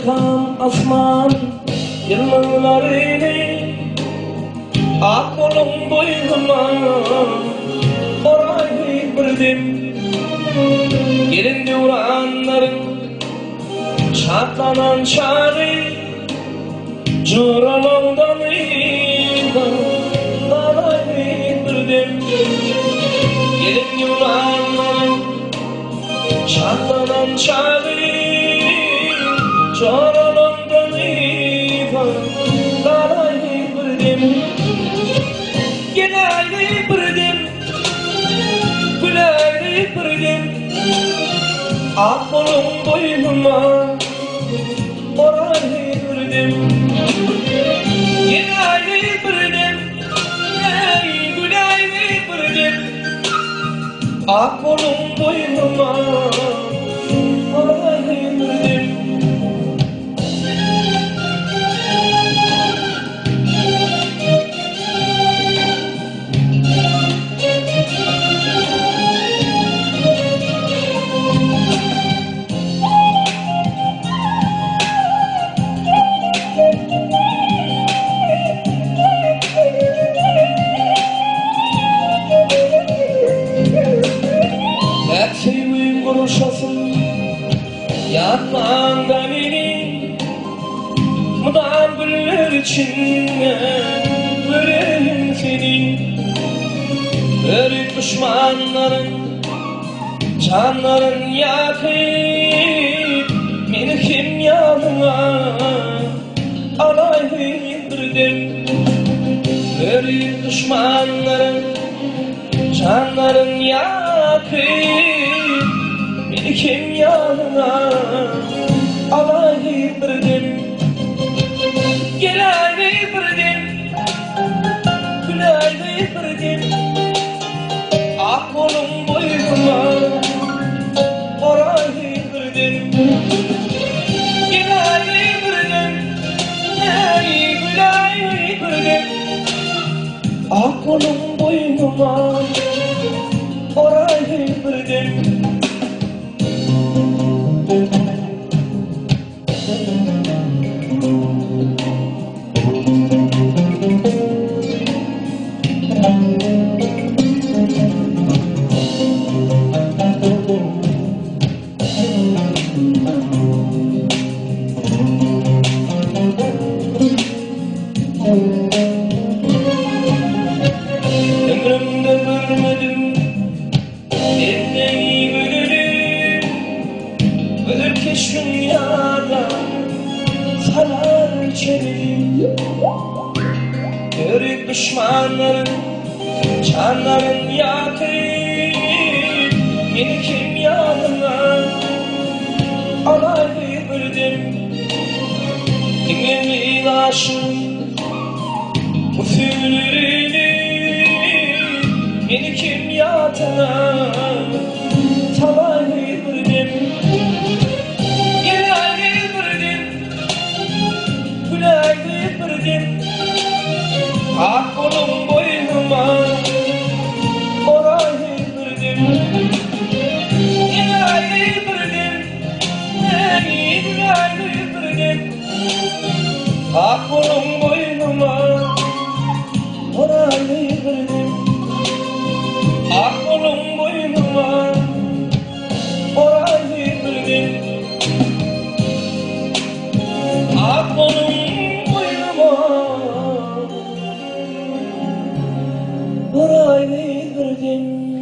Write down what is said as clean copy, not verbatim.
Çıkan asman yıllarını ak kolum boynuma orayı birdim. Gelin duranların çatlanan çağrı Joralandan orayı birdim. Gelin duranların çatlanan çağrı Joralandan orayı birdim. Gelaylı birdim, gülaylı birdim. Ak kolum boynuma orayı birdim. Gelaylı birdim, gülaylı birdim. Ak kolum boynuma orayı birdim. Sevim konuşasın yanmanda beni Mudam güller içinde göreyim seni. Örük düşmanların canların yakıp beni kim yanına alayı indirdim. Örük düşmanların canların yakıp beni kim yanına alayı birdim. Gelaylı birdim, gülaylı birdim. Ak kolum boynuma orayı birdim. Gelaylı birdim, gülaylı birdim. Ak kolum boynuma orayı birdim. Ömrümde görmedim elleyi bölürüm. Ölür keşfin yara salar içerim. Yörük düşmanların canların yakıp beni kim yanına alayı birdim. Dinlemeyin aşığım usullerini beni kim yatına salayı birdim. Gelaylı birdim, gülaylı birdim. Ak kolum boynuma orayı birdim. Gelaylı birdim, gülaylı birdim. Ak kolum boynuma orayı birdim. Ak kolum boynuma orayı birdim. Ak kolum boynuma orayı birdim.